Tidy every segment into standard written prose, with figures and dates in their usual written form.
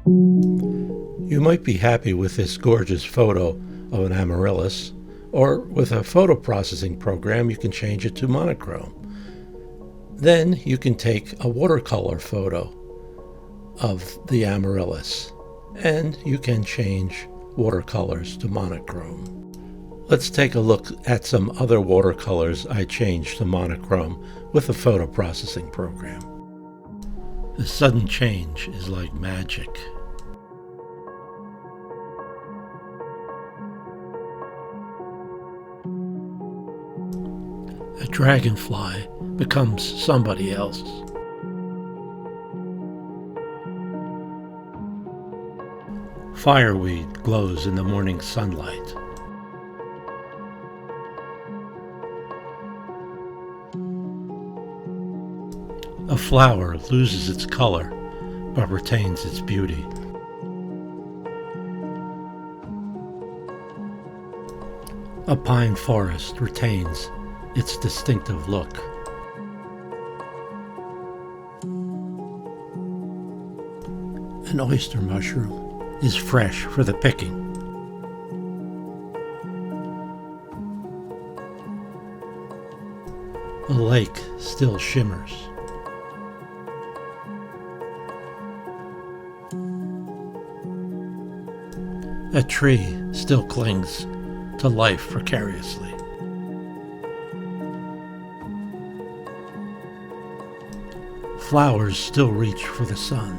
You might be happy with this gorgeous photo of an amaryllis, or with a photo processing program you can change it to monochrome. Then you can take a watercolor photo of the amaryllis, and you can change watercolors to monochrome. Let's take a look at some other watercolors I changed to monochrome with a photo processing program. The sudden change is like magic. A dragonfly becomes somebody else. Fireweed glows in the morning sunlight. A flower loses its color, but retains its beauty. A pine forest retains its distinctive look. An oyster mushroom is fresh for the picking. The lake still shimmers. A tree still clings to life precariously. Flowers still reach for the sun.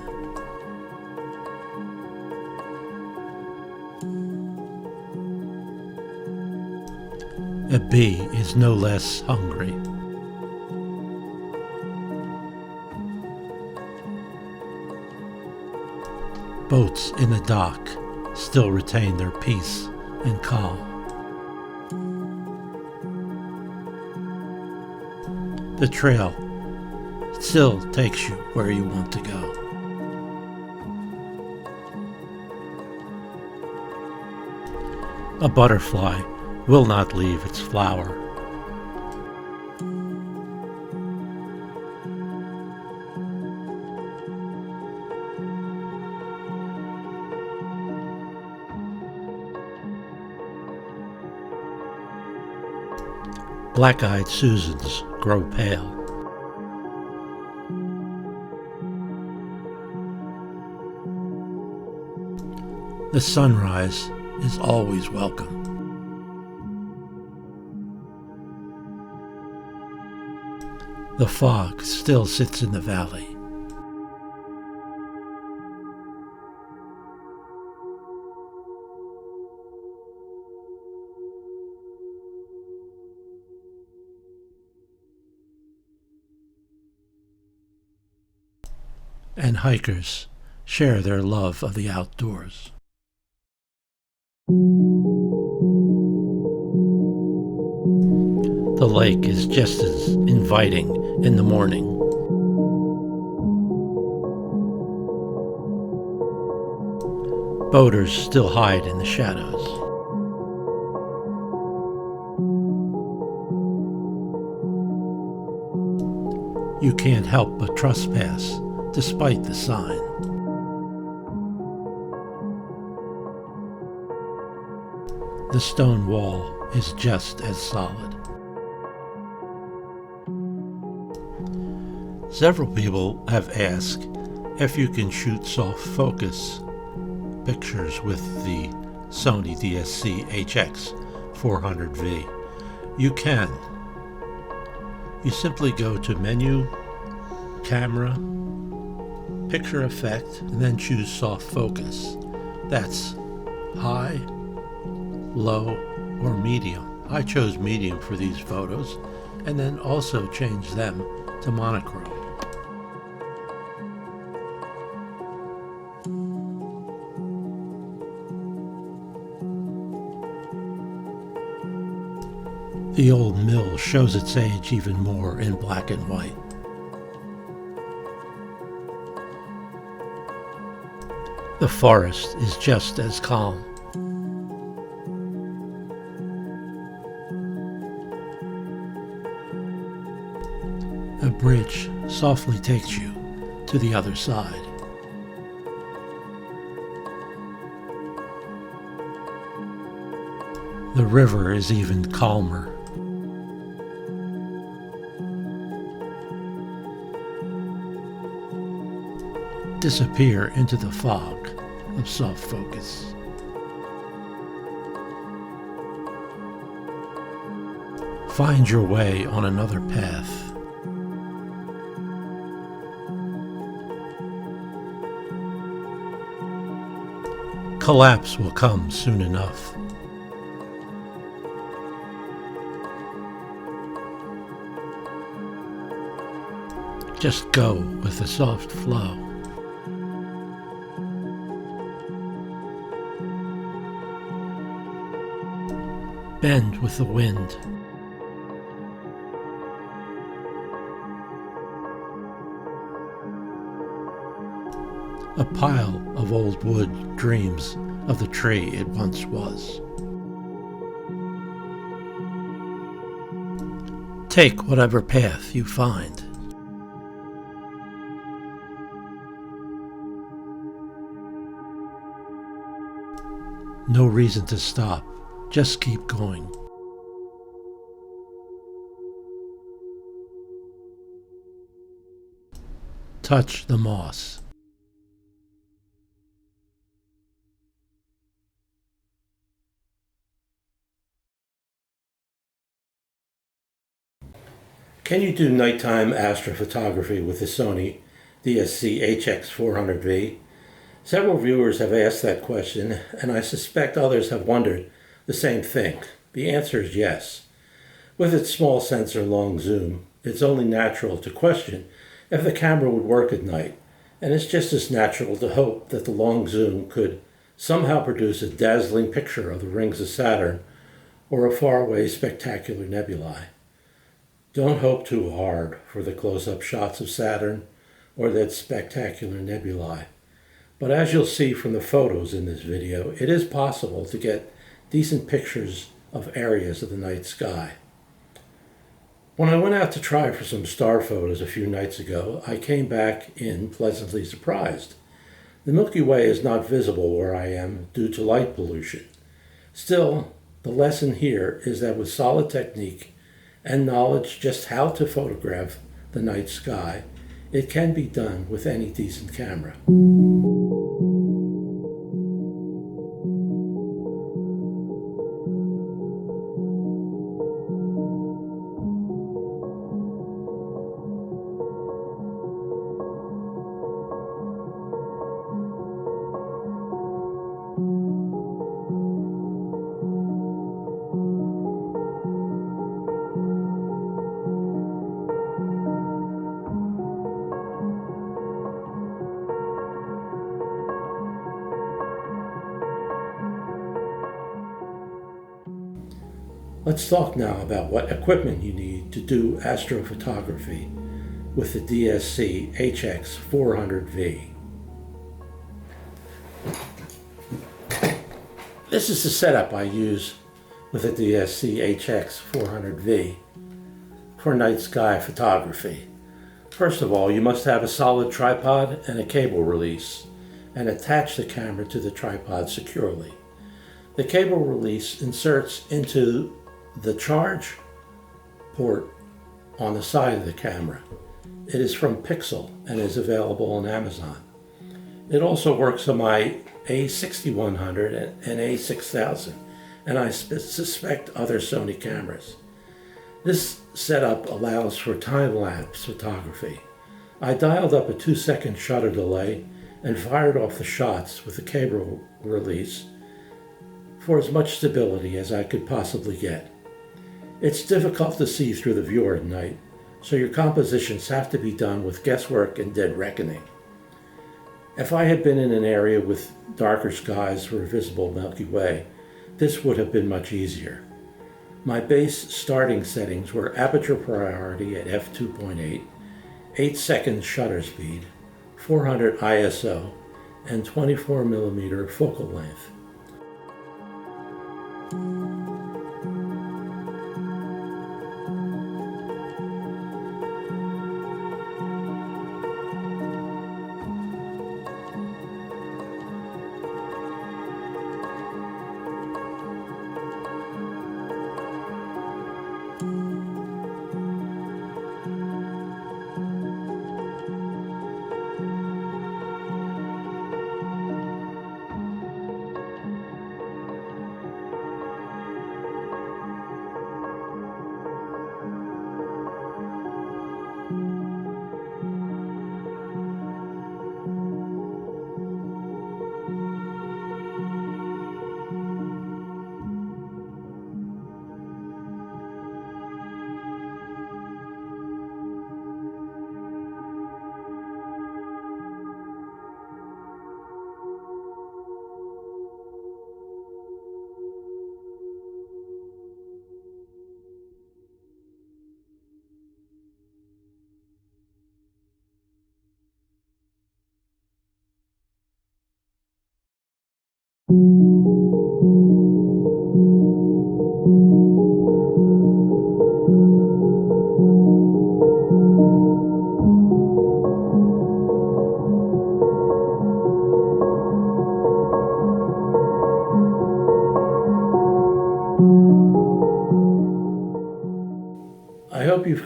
A bee is no less hungry. Boats in the dock still retain their peace and calm. The trail still takes you where you want to go. A butterfly will not leave its flower. Black-eyed Susans grow pale. The sunrise is always welcome. The fog still sits in the valley. And hikers share their love of the outdoors. The lake is just as inviting in the morning. Boaters still hide in the shadows. You can't help but trespass despite the sign. The stone wall is just as solid. Several people have asked if you can shoot soft focus pictures with the Sony DSC HX400V. You can. You simply go to Menu, Camera, Picture Effect, and then choose Soft Focus. That's high, low, or medium. I chose medium for these photos, and then also changed them to monochrome. The old mill shows its age even more in black and white. The forest is just as calm. A bridge softly takes you to the other side. The river is even calmer. Disappear into the fog of soft focus. Find your way on another path. Collapse will come soon enough. Just go with the soft flow. Bend with the wind. A pile of old wood dreams of the tree it once was. Take whatever path you find. No reason to stop, just keep going. Touch the moss. Can you do nighttime astrophotography with the Sony DSC HX400V? Several viewers have asked that question, and I suspect others have wondered the same thing. The answer is yes. With its small sensor long zoom, it's only natural to question if the camera would work at night, and it's just as natural to hope that the long zoom could somehow produce a dazzling picture of the rings of Saturn or a faraway spectacular nebulae. Don't hope too hard for the close-up shots of Saturn or that spectacular nebulae. But as you'll see from the photos in this video, it is possible to get decent pictures of areas of the night sky. When I went out to try for some star photos a few nights ago, I came back in pleasantly surprised. The Milky Way is not visible where I am due to light pollution. Still, the lesson here is that with solid technique and knowledge just how to photograph the night sky, it can be done with any decent camera. Let's talk now about what equipment you need to do astrophotography with the DSC HX400V. This is the setup I use with the DSC HX400V for night sky photography. First of all, you must have a solid tripod and a cable release, and attach the camera to the tripod securely. The cable release inserts into the charge port on the side of the camera. It is from Pixel and is available on Amazon. It also works on my A6100 and A6000, and I suspect other Sony cameras. This setup allows for time-lapse photography. I dialed up a 2-second shutter delay and fired off the shots with the cable release for as much stability as I could possibly get. It's difficult to see through the viewer at night, so your compositions have to be done with guesswork and dead reckoning. If I had been in an area with darker skies for a visible Milky Way, this would have been much easier. My base starting settings were aperture priority at f2.8, 8-second shutter speed, 400 ISO, and 24mm focal length. I hope you've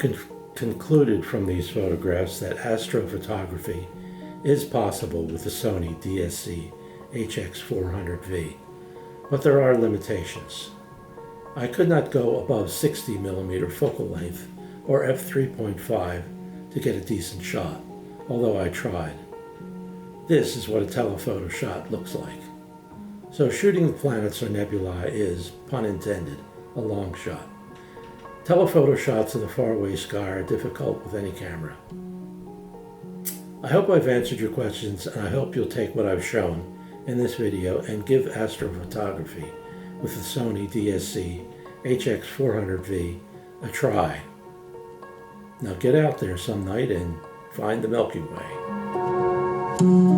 concluded from these photographs that astrophotography is possible with the Sony DSC HX400V, but there are limitations. I could not go above 60mm focal length or f3.5 to get a decent shot, although I tried. This is what a telephoto shot looks like. So shooting the planets or nebulae is, pun intended, a long shot. Telephoto shots of the faraway sky are difficult with any camera. I hope I've answered your questions, and I hope you'll take what I've shown in this video and give astrophotography with the Sony DSC HX400V a try. Now get out there some night and find the Milky Way.